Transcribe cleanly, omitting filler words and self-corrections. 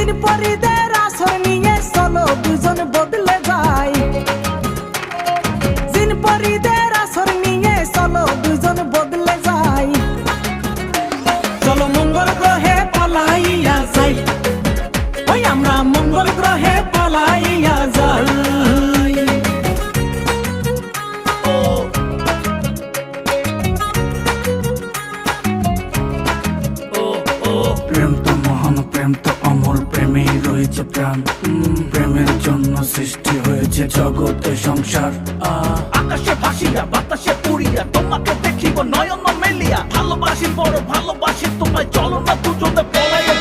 জিন পরিদের আসর নিয়ে চলো দুজন বদলে যাই, জিন পরিদের আসর নিয়ে চলো দুজন বদলে যাই। চলো মঙ্গল গ্রহে পালাইয়া যাই, ওই আমরা মঙ্গল গ্রহে পালাইয়া যাই। প্রেম তো মহান, প্রেম তো অমর, প্রেমেই রয়েছে প্রাণ। প্রেমের জন্য সৃষ্টি হয়েছে জগতে সংসার। আকাশে ভাসিয়া বাতাসে উড়িয়া তোমাকে দেখিব নয়ন মেলিয়া, ভালোবাসি বড় ভালোবাসি তোমায়, চলো না দুজনে পলাইয়া